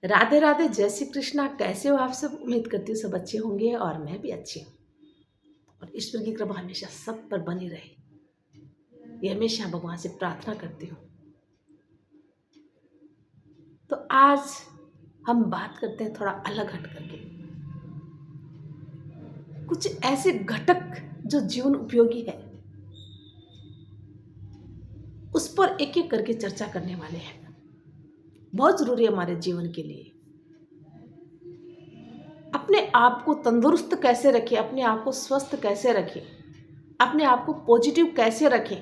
राधे राधे, जय श्री कृष्णा। कैसे हो आप सब? उम्मीद करती हूँ सब अच्छे होंगे और मैं भी अच्छी हूँ। और ईश्वर की कृपा हमेशा सब पर बनी रहे, ये हमेशा भगवान से प्रार्थना करती हूँ। तो आज हम बात करते हैं थोड़ा अलग हट करके, कुछ ऐसे घटक जो जीवन उपयोगी है उस पर एक एक करके चर्चा करने वाले हैं। बहुत जरूरी है हमारे जीवन के लिए। अपने आप को तंदुरुस्त कैसे रखें, अपने आप को स्वस्थ कैसे रखें, अपने आप को पॉजिटिव कैसे रखें,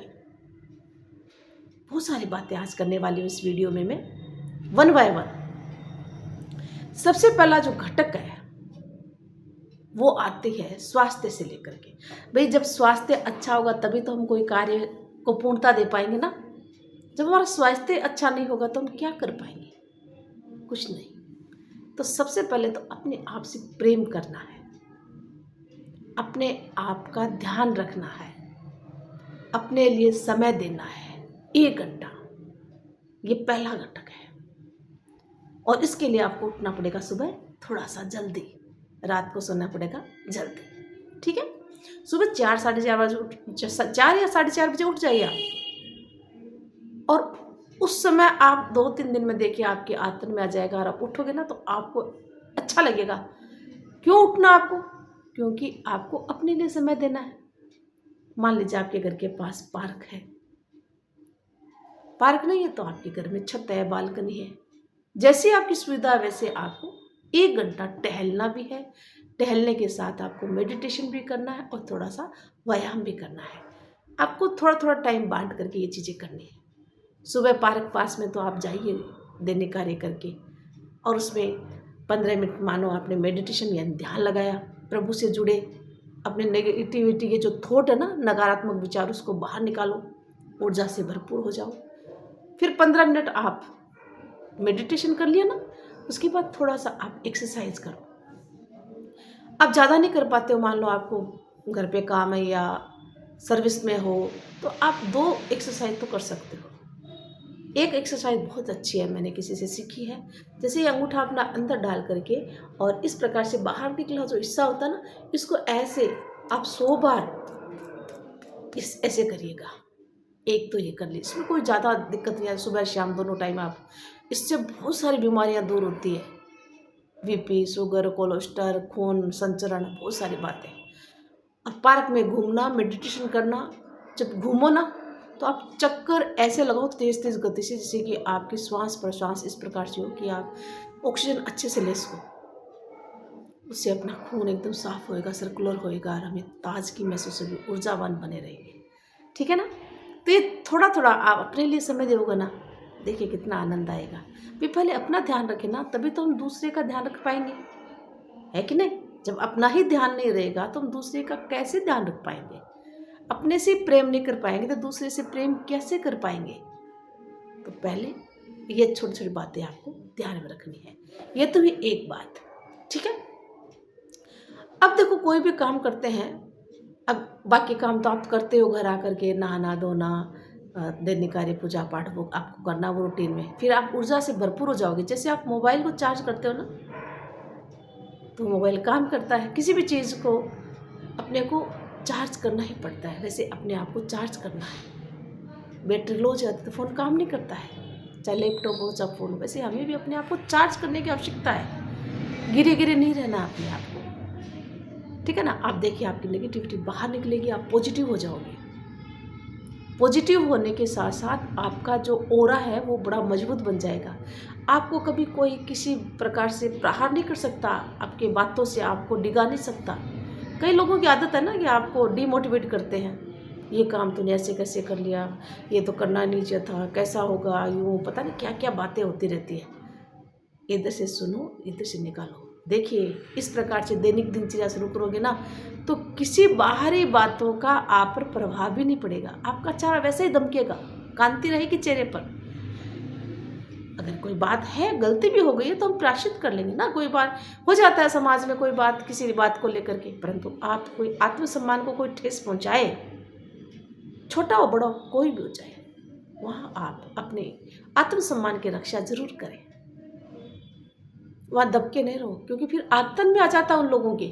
बहुत सारी बातें आज करने वाली हूँ इस वीडियो में मैं, वन बाय वन। सबसे पहला जो घटक है वो आती है स्वास्थ्य से लेकर के। भाई, जब स्वास्थ्य अच्छा होगा तभी तो हम कोई कार्य को पूर्णता दे पाएंगे ना। जब हमारा स्वास्थ्य अच्छा नहीं होगा तो हम क्या कर पाएंगे? कुछ नहीं। तो सबसे पहले तो अपने आप से प्रेम करना है, अपने आप का ध्यान रखना है, अपने लिए समय देना है 1 घंटा। ये पहला घटक है। और इसके लिए आपको उठना पड़ेगा सुबह थोड़ा सा जल्दी, रात को सोना पड़ेगा जल्दी। ठीक है? सुबह 4 साढ़े 4 बजे 4 या 4:30 बजे उठ जाइए आप। और उस समय आप 2-3 दिन में देखिए आपकी आदत में आ जाएगा और आप उठोगे ना तो आपको अच्छा लगेगा। क्यों उठना आपको? क्योंकि आपको अपने लिए समय देना है। मान लीजिए आपके घर के पास पार्क है, पार्क नहीं है तो आपके घर में छत है, बालकनी है। जैसी आपकी सुविधा है वैसे आपको 1 घंटा टहलना भी है। टहलने के साथ आपको मेडिटेशन भी करना है और थोड़ा सा व्यायाम भी करना है। आपको थोड़ा थोड़ा टाइम बांट करके ये चीज़ें करनी है। सुबह पार्क पास में तो आप जाइए दैनिक कार्य करके, और उसमें 15 मिनट मानो आपने मेडिटेशन यानी ध्यान लगाया, प्रभु से जुड़े, अपने नेगेटिविटी के जो थॉट है ना, नकारात्मक विचार, उसको बाहर निकालो, ऊर्जा से भरपूर हो जाओ। फिर 15 मिनट आप मेडिटेशन कर लिया ना, उसके बाद थोड़ा सा आप एक्सरसाइज करो। आप ज़्यादा नहीं कर पाते हो, मान लो आपको घर पे काम है या सर्विस में हो, तो आप 2 एक्सरसाइज तो कर सकते हो। एक एक्सरसाइज बहुत अच्छी है, मैंने किसी से सीखी है। जैसे ये अंगूठा अपना अंदर डाल करके और इस प्रकार से बाहर निकला जो हिस्सा होता है ना, इसको ऐसे आप 100 बार इस ऐसे करिएगा। एक तो ये कर ली, इसमें कोई ज़्यादा दिक्कत नहीं है। सुबह शाम दोनों टाइम आप, इससे बहुत सारी बीमारियां दूर होती है। बीपी, शुगर, कोलेस्ट्रॉल, खून संचरण, बहुत सारी बातें। और पार्क में घूमना, मेडिटेशन करना, जब घूमो ना तो आप चक्कर ऐसे लगाओ तेज तेज गति से, जैसे कि आपकी श्वास प्रश्वास इस प्रकार से हो कि आप ऑक्सीजन अच्छे से ले सको। उससे अपना खून एकदम साफ होएगा, सर्कुलर होएगा और हमें ताजगी महसूस होगी, ऊर्जावान बने रहेंगे। ठीक है ना? तो ये थोड़ा थोड़ा आप अपने लिए समय दोगे ना, देखिए कितना आनंद आएगा। भी पहले अपना ध्यान रखें ना, तभी तो हम दूसरे का ध्यान रख पाएंगे, है कि नहीं? जब अपना ही ध्यान नहीं रहेगा तो हम दूसरे का कैसे ध्यान रख पाएंगे? अपने से प्रेम नहीं कर पाएंगे तो दूसरे से प्रेम कैसे कर पाएंगे? तो पहले ये छोटी छोटी बातें आपको ध्यान में रखनी है। ये तो भी एक बात। ठीक है? अब देखो, कोई भी काम करते हैं, अब बाकी काम तो आप करते हो घर आकर के, नहाना धोना, दैनिक कार्य, पूजा पाठ, वो आपको करना, वो रूटीन में। फिर आप ऊर्जा से भरपूर हो जाओगे। जैसे आप मोबाइल को चार्ज करते हो ना, तो मोबाइल काम करता है। किसी भी चीज़ को अपने को चार्ज करना ही पड़ता है, वैसे अपने आप को चार्ज करना है। बैटरी लो हो जाती तो फ़ोन काम नहीं करता है, चाहे लैपटॉप हो चाहे फ़ोन हो। वैसे हमें भी अपने आप को चार्ज करने की आवश्यकता है, गिरे गिरे नहीं रहना अपने आप को। ठीक है ना? आप देखिए आपकी नेगेटिविटी बाहर निकलेगी, आप पॉजिटिव हो जाओगे। पॉजिटिव होने के साथ साथ आपका जो ऑरा है वो बड़ा मजबूत बन जाएगा। आपको कभी कोई किसी प्रकार से प्रहार नहीं कर सकता, आपके बातों से आपको डिगा नहीं सकता। कई लोगों की आदत है ना कि आपको डिमोटिवेट करते हैं, ये काम तूने ऐसे कैसे कर लिया, ये तो करना नहीं चाहिए था, कैसा होगा, यूँ पता नहीं क्या क्या बातें होती रहती है। इधर से सुनो, इधर से निकालो। देखिए, इस प्रकार से दैनिक दिनचर्या शुरू करोगे ना तो किसी बाहरी बातों का आप पर प्रभाव भी नहीं पड़ेगा। आपका चेहरा वैसे ही दमकेगा, कांति रहेगी चेहरे पर। अगर कोई बात है, गलती भी हो गई है तो हम प्रायश्चित कर लेंगे ना। कोई बार हो जाता है समाज में, कोई बात किसी बात को लेकर के, परंतु आप कोई आत्मसम्मान को कोई ठेस पहुंचाए, छोटा हो बड़ा हो कोई भी हो जाए, वहाँ आप अपने आत्मसम्मान की रक्षा जरूर करें। वहाँ दब के नहीं रहो, क्योंकि फिर आदत में आ जाता है उन लोगों के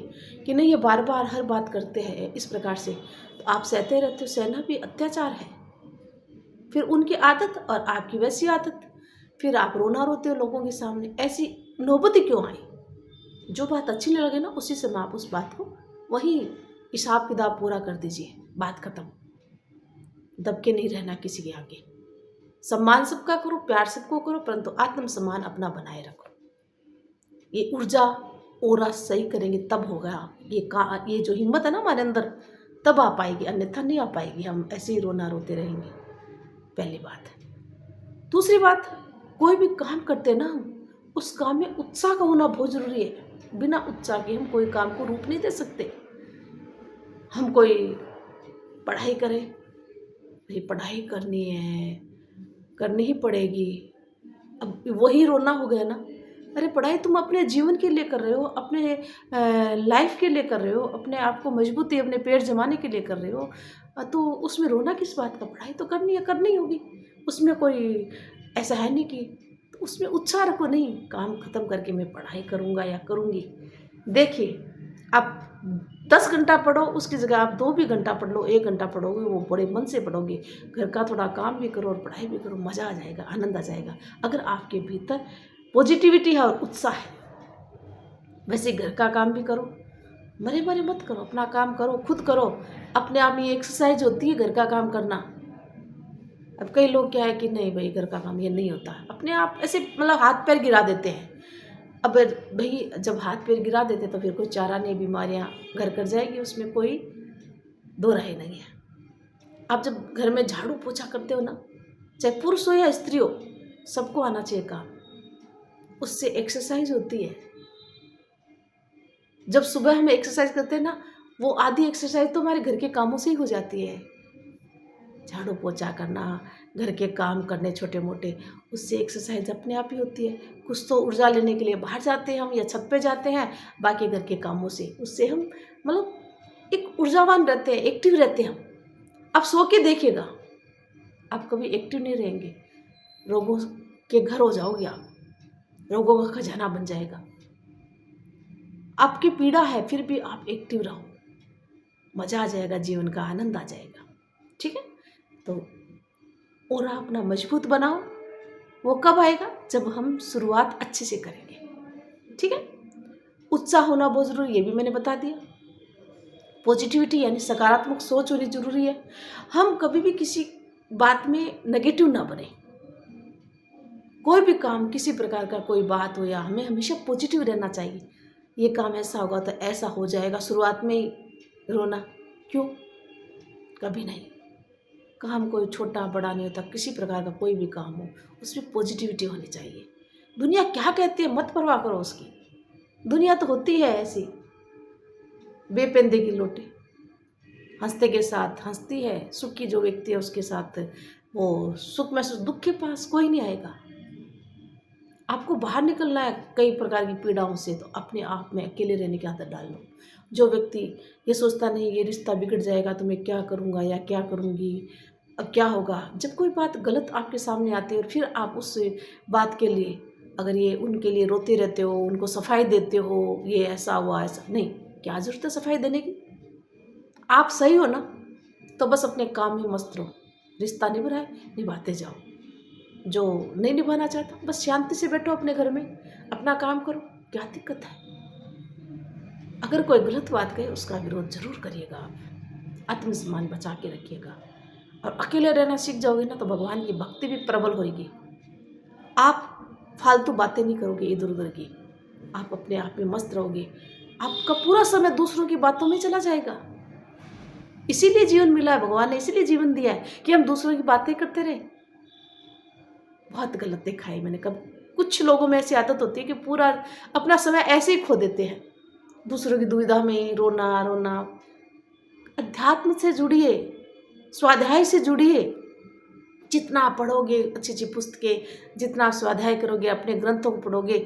कि नहीं ये बार बार हर बात करते हैं इस प्रकार से, तो आप सहते रहते हो, सहना भी अत्याचार है। फिर उनकी आदत और आपकी वैसी आदत, फिर आप रोना रोते हो लोगों के सामने। ऐसी नौबत ही क्यों आई? जो बात अच्छी नहीं लगे ना, उसी समय आप उस बात को वही हिसाब किताब पूरा कर दीजिए, बात खत्म। दब के नहीं रहना किसी के आगे। सम्मान सबका करो, प्यार सबको करो, परंतु आत्म सम्मान अपना बनाए रखो। ये ऊर्जा ओरा सही करेंगे तब होगा ये जो हिम्मत है ना हमारे अंदर, तब आ पाएगी, अन्यथा नहीं आ पाएगी। हम ऐसे ही रोना रोते रहेंगे। पहली बात है। दूसरी बात, कोई भी काम करते हैं ना हम, उस काम में उत्साह का होना बहुत जरूरी है। बिना उत्साह के हम कोई काम को रूप नहीं दे सकते। हम कोई पढ़ाई करें, भाई पढ़ाई करनी है, करनी ही पड़ेगी, अब वही रोना हो गया ना। अरे पढ़ाई तुम अपने जीवन के लिए कर रहे हो, अपने लाइफ के लिए कर रहे हो, अपने आप को मजबूती अपने पैर जमाने के लिए कर रहे हो, तो उसमें रोना किस बात का? पढ़ाई तो करनी है, करनी होगी। उसमें कोई ऐसा है नहीं कि, तो उसमें उत्साह रखो, नहीं काम ख़त्म करके मैं पढ़ाई करूँगा या करूँगी। देखिए, आप 10 घंटा पढ़ो, उसकी जगह आप 2 भी घंटा पढ़ लो, 1 घंटा पढ़ोगे, वो बड़े मन से पढ़ोगे। घर का थोड़ा काम भी करो और पढ़ाई भी करो, मज़ा आ जाएगा, आनंद आ जाएगा। अगर आपके भीतर पॉजिटिविटी है और उत्साह है। वैसे घर का काम भी करो, मरे मरे मत करो, अपना काम करो, खुद करो। अपने आप में ये एक्सरसाइज होती है घर का काम करना। अब कई लोग क्या है कि नहीं भाई घर का काम ये नहीं होता, अपने आप ऐसे मतलब हाथ पैर गिरा देते हैं। अब भाई जब हाथ पैर गिरा देते तो फिर कोई चारा नहीं, बीमारियां घर कर जाएगी, उसमें कोई दो राय नहीं है। आप जब घर में झाड़ू पोछा करते हो ना, चाहे पुरुष हो या स्त्री हो, सबको आना चाहिए काम। उससे एक्सरसाइज होती है। जब सुबह हम एक्सरसाइज करते हैं ना, वो आधी एक्सरसाइज तो हमारे घर के कामों से ही हो जाती है। झाड़ू पोछा करना, घर के काम करने छोटे मोटे, उससे एक्सरसाइज अपने आप ही होती है। कुछ तो ऊर्जा लेने के लिए बाहर जाते हैं हम या छत पे जाते हैं, बाकी घर के कामों से, उससे हम मतलब एक ऊर्जावान रहते हैं, एक्टिव रहते हैं हम। आप सो के देखिएगा, आप कभी एक्टिव नहीं रहेंगे, रोगों के घर हो जाओगे आप, रोगों का खजाना बन जाएगा। आपकी पीड़ा है फिर भी आप एक्टिव रहो, मज़ा आ जाएगा, जीवन का आनंद आ जाएगा। ठीक है, तो और अपना मजबूत बनाओ। वो कब आएगा? जब हम शुरुआत अच्छे से करेंगे। ठीक है, उत्साह होना बहुत ज़रूरी, ये भी मैंने बता दिया। पॉजिटिविटी यानी सकारात्मक सोच होनी जरूरी है। हम कभी भी किसी बात में नेगेटिव ना बने। कोई भी काम, किसी प्रकार का कोई बात हो, या हमें हमेशा पॉजिटिव रहना चाहिए। ये काम ऐसा होगा तो ऐसा हो जाएगा, शुरुआत में ही रोना क्यों? कभी नहीं। काम कोई छोटा बड़ा नहीं होता, किसी प्रकार का कोई भी काम हो उसमें पॉजिटिविटी होनी चाहिए। दुनिया क्या कहती है मत परवाह करो उसकी, दुनिया तो होती है ऐसी बेपेंदे की लोटे, हंसते के साथ हंसती है, सुख की जो व्यक्ति है उसके साथ वो सुख महसूस, दुख के पास कोई नहीं आएगा। आपको बाहर निकलना है कई प्रकार की पीड़ाओं से, तो अपने आप में अकेले रहने की आदत डाल लो। जो व्यक्ति ये सोचता नहीं ये रिश्ता बिगड़ जाएगा तो मैं क्या करूँगा या क्या करूँगी, अब क्या होगा, जब कोई बात गलत आपके सामने आती है और फिर आप उस बात के लिए अगर ये उनके लिए रोते रहते हो, उनको सफाई देते हो, ये ऐसा हुआ ऐसा नहीं, क्या ज़रूरत है सफाई देने की? आप सही हो ना, तो बस अपने काम में मस्त रहो। रिश्ता निभ रहा है निभाते जाओ, जो नहीं निभाना चाहता बस शांति से बैठो अपने घर में, अपना काम करो, क्या दिक्कत है? अगर कोई गलत बात कहे उसका विरोध जरूर करिएगा, आप आत्मसम्मान बचा के रखिएगा। और अकेले रहना सीख जाओगे ना तो भगवान की भक्ति भी प्रबल होगी। आप फालतू बातें नहीं करोगे इधर उधर की, आप अपने आप में मस्त रहोगे। आपका पूरा समय दूसरों की बातों में चला जाएगा। इसीलिए जीवन मिला है, भगवान ने इसीलिए जीवन दिया है कि हम दूसरों की बातें करते रहे। बहुत गलत देखा है मैंने। कब कुछ लोगों में ऐसी आदत होती है कि पूरा अपना समय ऐसे ही खो देते हैं, दूसरों की दुविधा में रोना रोना। अध्यात्म से जुड़िए, स्वाध्याय से जुड़िए। जितना आप पढ़ोगे अच्छी अच्छी पुस्तकें, जितना आप स्वाध्याय करोगे, अपने ग्रंथों को पढ़ोगे,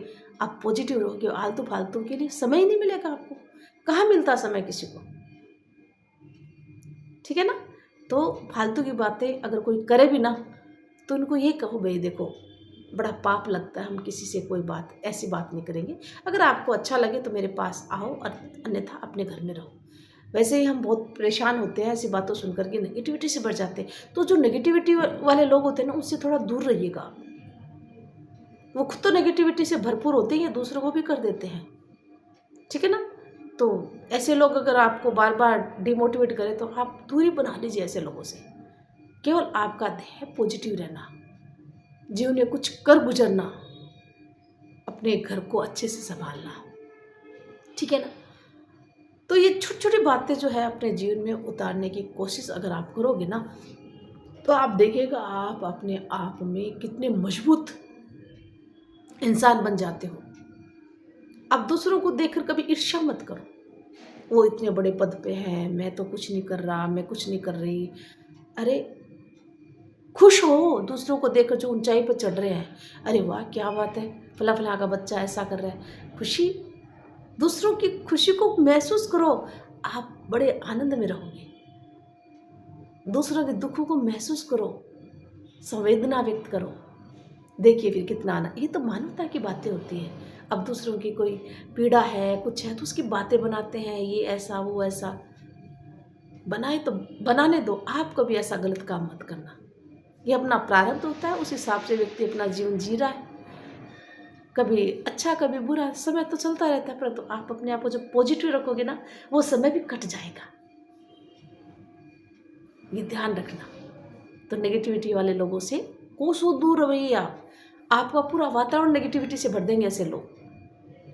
आप पॉजिटिव रहोगे। आलतू फालतू के लिए समय ही नहीं मिलेगा आपको, कहाँ मिलता समय किसी को? ठीक है ना? तो फालतू की बातें अगर कोई करे भी ना, तो उनको ये कहो भाई देखो बड़ा पाप लगता है। हम किसी से कोई बात ऐसी बात नहीं करेंगे। अगर आपको अच्छा लगे तो मेरे पास आओ और अन्यथा अपने घर में रहो। वैसे ही हम बहुत परेशान होते हैं ऐसी बातों सुनकर के, नेगेटिविटी से भर जाते हैं। तो जो नेगेटिविटी वाले लोग होते हैं ना, उनसे थोड़ा दूर रहिएगा। वो खुद तो नेगेटिविटी से भरपूर होते ही हैं, दूसरों को भी कर देते हैं। ठीक है ना? तो ऐसे लोग अगर आपको बार बार डिमोटिवेट करें तो आप दूरी बना लीजिए ऐसे लोगों से। केवल आपका ध्येय है पॉजिटिव रहना, जीवन में कुछ कर गुजरना, अपने घर को अच्छे से संभालना। ठीक है ना? तो ये छोटी छोटी बातें जो है अपने जीवन में उतारने की कोशिश अगर आप करोगे ना, तो आप देखिएगा आप अपने आप में कितने मजबूत इंसान बन जाते हो। आप दूसरों को देखकर कभी ईर्ष्या मत करो, वो इतने बड़े पद पे हैं, मैं तो कुछ नहीं कर रहा, मैं कुछ नहीं कर रही। अरे खुश हो दूसरों को देखकर जो ऊंचाई पर चढ़ रहे हैं। अरे वाह क्या बात है, फला फला का बच्चा ऐसा कर रहा है। खुशी, दूसरों की खुशी को महसूस करो, आप बड़े आनंद में रहोगे। दूसरों के दुखों को महसूस करो, संवेदना व्यक्त करो, देखिए फिर कितना आनंद। ये तो मानवता की बातें होती हैं। अब दूसरों की कोई पीड़ा है, कुछ है, तो उसकी बातें बनाते हैं, ये ऐसा वो ऐसा। बनाए तो बनाने दो, आप कभी ऐसा गलत काम मत करना। ये अपना प्रारब्ध होता है, उस हिसाब से व्यक्ति अपना जीवन जी रहा है, कभी अच्छा कभी बुरा, समय तो चलता रहता है। परंतु आप अपने आप को जब पॉजिटिव रखोगे ना, वो समय भी कट जाएगा। ये ध्यान रखना। तो नेगेटिविटी वाले लोगों से कोसों दूर रहिए आप। आपका पूरा वातावरण नेगेटिविटी से भर देंगे ऐसे लोग।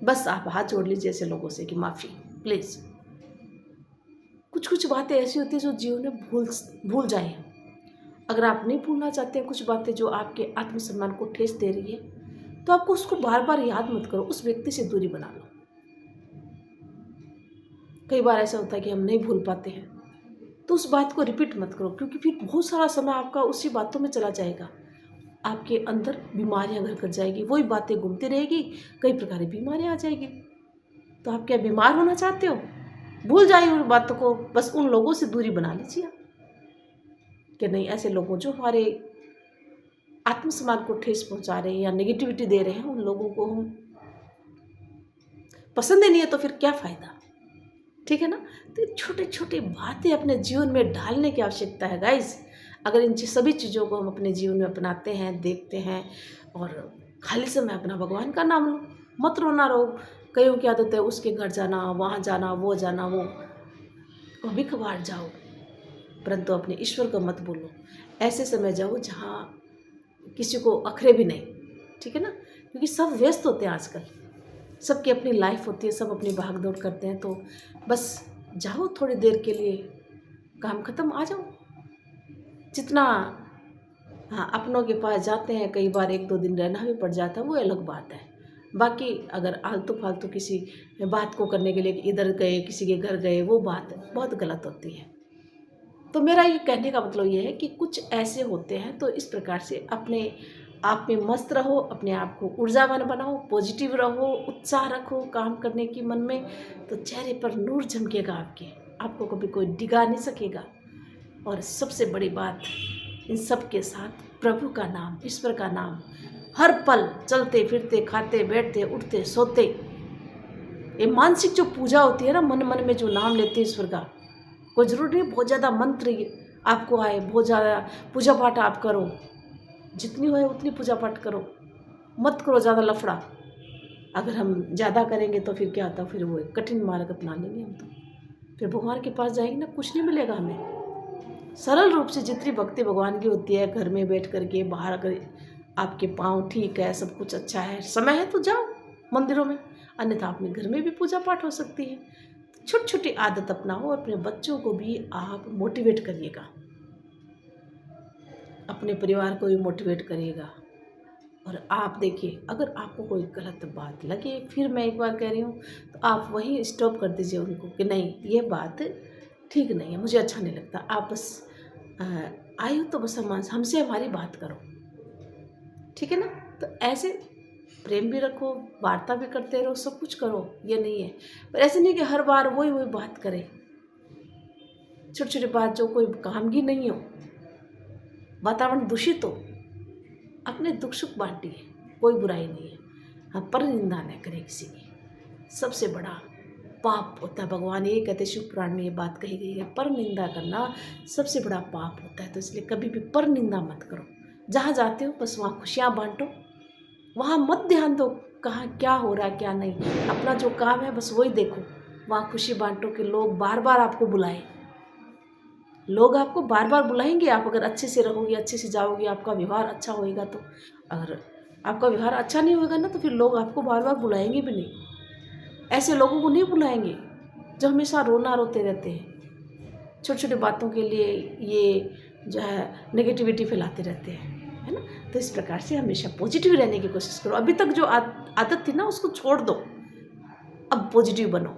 बस आप हाथ जोड़ लीजिए ऐसे लोगों से कि माफ़ी प्लीज़। कुछ कुछ बातें ऐसी होती हैं जो जीवन में भूल जाए। अगर आप नहीं भूलना चाहते हैं कुछ बातें जो आपके आत्मसम्मान को ठेस दे रही है, तो आपको उसको बार बार याद मत करो, उस व्यक्ति से दूरी बना लो। कई बार ऐसा होता है कि हम नहीं भूल पाते हैं, तो उस बात को रिपीट मत करो, क्योंकि फिर बहुत सारा समय आपका उसी बातों में चला जाएगा। आपके अंदर बीमारियां घर कर जाएगी, वही बातें घूमती रहेगी, कई प्रकार की बीमारियां आ जाएगी। तो आप क्या बीमार होना चाहते हो? भूल जाइए उन बातों को, बस उन लोगों से दूरी बना लीजिए आप। कि नहीं, ऐसे लोगों जो हमारे आत्मसम्मान को ठेस पहुंचा रहे हैं या नेगेटिविटी दे रहे हैं, उन लोगों को हम पसंद ही नहीं है, तो फिर क्या फ़ायदा। ठीक है ना? तो छोटे छोटे बातें अपने जीवन में डालने की आवश्यकता है गाइस। अगर इन सभी चीज़ों को हम अपने जीवन में अपनाते हैं, देखते हैं, और खाली समय अपना भगवान का नाम लो, मत रोना रहो। कईयों की आदत है उसके घर जाना, वहाँ जाना, वो जाना, वो कभी कभार जाओ, परंतु अपने ईश्वर को मत बोलो। ऐसे समय जाओ जहाँ किसी को अखरे भी नहीं। ठीक है ना? क्योंकि सब व्यस्त होते हैं आजकल, सबकी अपनी लाइफ होती है, सब अपनी भाग दौड़ करते हैं। तो बस जाओ थोड़ी देर के लिए, काम खत्म, आ जाओ। जितना हाँ अपनों के पास जाते हैं, कई बार एक दो दिन रहना भी पड़ जाता है, वो अलग बात है। बाकी अगर आलतू फालतू किसी बात को करने के लिए इधर गए, किसी के घर गए, वो बात बहुत गलत होती है। तो मेरा ये कहने का मतलब ये है कि कुछ ऐसे होते हैं, तो इस प्रकार से अपने आप में मस्त रहो, अपने आप को ऊर्जावान बनाओ, पॉजिटिव रहो, उत्साह रखो काम करने की मन में, तो चेहरे पर नूर झमकेगा आपको कभी कोई डिगा नहीं सकेगा। और सबसे बड़ी बात, इन सब के साथ प्रभु का नाम, ईश्वर का नाम हर पल, चलते फिरते, खाते बैठते, उठते सोते। ये मानसिक जो पूजा होती है ना, मन मन में जो नाम लेते हैं ईश्वर का, कोई ज़रूरी नहीं बहुत ज़्यादा मंत्र आपको आए, बहुत ज़्यादा पूजा पाठ आप करो, जितनी हो उतनी पूजा पाठ करो, मत करो ज़्यादा लफड़ा। अगर हम ज़्यादा करेंगे तो फिर क्या होता है, फिर वो एक कठिन मार्ग अपना लेंगे हम, तो फिर भगवान के पास जाएंगे ना, कुछ नहीं मिलेगा हमें। सरल रूप से जितनी भक्ति भगवान की होती है, घर में बैठ करके, बाहर अगर आपके पाँव ठीक है, सब कुछ अच्छा है, समय है तो जाओ मंदिरों में, अन्यथा अपने घर में भी पूजा पाठ हो सकती है। छोटी छोटी आदत अपनाओ, और अपने बच्चों को भी आप मोटिवेट करिएगा, अपने परिवार को भी मोटिवेट करिएगा। और आप देखिए, अगर आपको कोई गलत बात लगे, फिर मैं एक बार कह रही हूँ, तो आप वहीं स्टॉप कर दीजिए उनको कि नहीं ये बात ठीक नहीं है, मुझे अच्छा नहीं लगता। आप बस आए हो तो बस हमसे हमारी बात करो। ठीक है ना? तो ऐसे प्रेम भी रखो, वार्ता भी करते रहो, सब कुछ करो, ये नहीं है। पर ऐसे नहीं कि हर बार वही बात करें, छोटी छोटी बात जो कोई काम की नहीं हो, वातावरण दूषित हो, अपने दुख सुख बांटिए। कोई बुराई नहीं है। हाँ, पर निंदा न करें किसी की, सबसे बड़ा पाप होता है। भगवान ये कहते, शिव पुराण में ये बात कही गई है, पर निंदा करना सबसे बड़ा पाप होता है। तो इसलिए कभी भी पर निंदा मत करो। जहाँ जाते हो बस वहाँ खुशियाँ बांटो, वहाँ मत ध्यान दो कहाँ क्या हो रहा है क्या नहीं। अपना जो काम है बस वही देखो, वहाँ खुशी बांटो कि लोग बार बार आपको बुलाएं। लोग आपको बार बार बुलाएंगे, आप अगर अच्छे से रहोगे, अच्छे से जाओगे, आपका व्यवहार अच्छा होएगा तो। अगर आपका व्यवहार अच्छा नहीं होगा ना तो फिर लोग आपको बार बार बुलाएंगे भी नहीं। ऐसे लोगों को नहीं बुलाएंगे जो हमेशा रोना रोते रहते हैं, छोटी छोटी बातों के लिए ये जो है नेगेटिविटी फैलाते रहते हैं, है ना। तो इस प्रकार से हमेशा पॉजिटिव रहने की कोशिश करो। अभी तक जो आदत थी ना उसको छोड़ दो, अब पॉजिटिव बनो।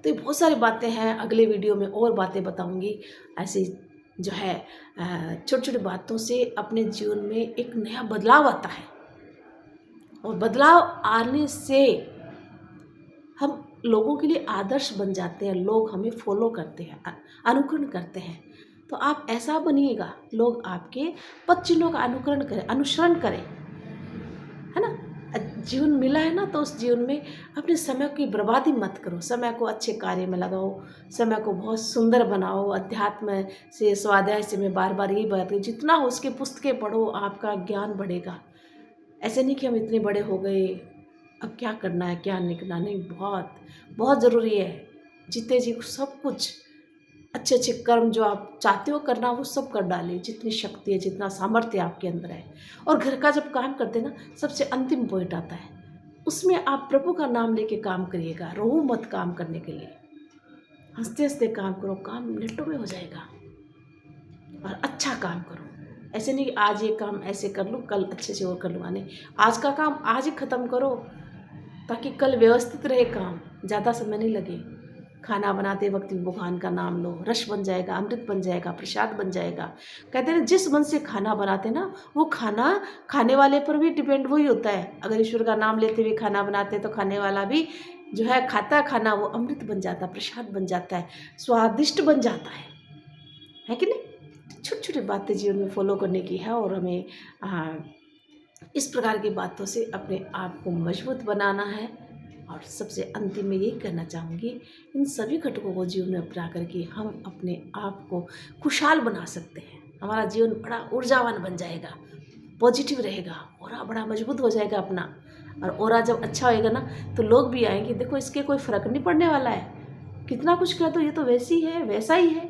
तो ये बहुत सारी बातें हैं, अगले वीडियो में और बातें बताऊंगी। ऐसी जो है छोटी छोटी बातों से अपने जीवन में एक नया बदलाव आता है, और बदलाव आने से हम लोगों के लिए आदर्श बन जाते हैं। लोग हमें फॉलो करते हैं, अनुकरण करते हैं। तो आप ऐसा बनिएगा, लोग आपके पद चिन्हों का अनुसरण करें, है ना। जीवन मिला है ना, तो उस जीवन में अपने समय की बर्बादी मत करो। समय को अच्छे कार्य में लगाओ, समय को बहुत सुंदर बनाओ। अध्यात्म से, स्वाध्याय से मैं बार बार यही बात करूँ, जितना हो उसके पुस्तकें पढ़ो, आपका ज्ञान बढ़ेगा। ऐसे नहीं कि हम इतने बड़े हो गए, अब क्या करना है क्या नहीं करना, नहीं, बहुत बहुत ज़रूरी है। जीते जी सब कुछ अच्छे अच्छे कर्म जो आप चाहते हो करना वो सब कर डालिए, जितनी शक्ति है, जितना सामर्थ्य आपके अंदर है। और घर का जब काम करते ना, सबसे अंतिम पॉइंट आता है, उसमें आप प्रभु का नाम लेके काम करिएगा। रोहू मत काम करने के लिए, हंसते हंसते काम करो, काम मिनटों में हो जाएगा। और अच्छा काम करो, ऐसे नहीं कि आज ये काम ऐसे कर लूँ कल अच्छे से और कर लूँगा, नहीं, आज का काम आज ही ख़त्म करो ताकि कल व्यवस्थित रहे काम, ज़्यादा समय नहीं लगे। खाना बनाते वक्त भी भगवान का नाम लो, रस बन जाएगा, अमृत बन जाएगा, प्रसाद बन जाएगा। कहते हैं जिस मन से खाना बनाते ना, वो खाना खाने वाले पर भी डिपेंड वही होता है। अगर ईश्वर का नाम लेते हुए खाना बनाते हैं तो खाने वाला भी जो है खाता खाना वो अमृत बन जाता है, प्रसाद बन जाता है, स्वादिष्ट बन जाता है कि नहीं। छोटी छोटी बातें जीवन में फॉलो करने की है, और हमें इस प्रकार की बातों से अपने आप को मजबूत बनाना है। और सबसे अंतिम में यही कहना चाहूँगी, इन सभी घटकों को जीवन में अपना करके हम अपने आप को खुशहाल बना सकते हैं। हमारा जीवन बड़ा ऊर्जावान बन जाएगा, पॉजिटिव रहेगा, ऑरा बड़ा मजबूत हो जाएगा अपना। और ऑरा जब अच्छा होएगा ना तो लोग भी आएंगे, देखो इसके कोई फ़र्क नहीं पड़ने वाला है, कितना कुछ कह दो ये तो वैसी है वैसा ही है,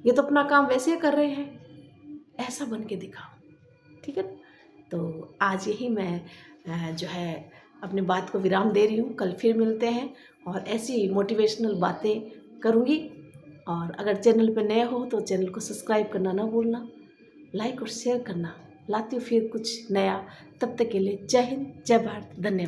ये तो अपना काम वैसे ही कर रहे हैं, ऐसा बन के दिखाओ, ठीक है ना। तो आज यही मैं जो है अपनी बात को विराम दे रही हूँ। कल फिर मिलते हैं और ऐसी मोटिवेशनल बातें करूँगी। और अगर चैनल पर नए हो तो चैनल को सब्सक्राइब करना ना भूलना, लाइक और शेयर करना। लाती हूँ फिर कुछ नया, तब तक के लिए जय हिंद, जय भारत, धन्यवाद।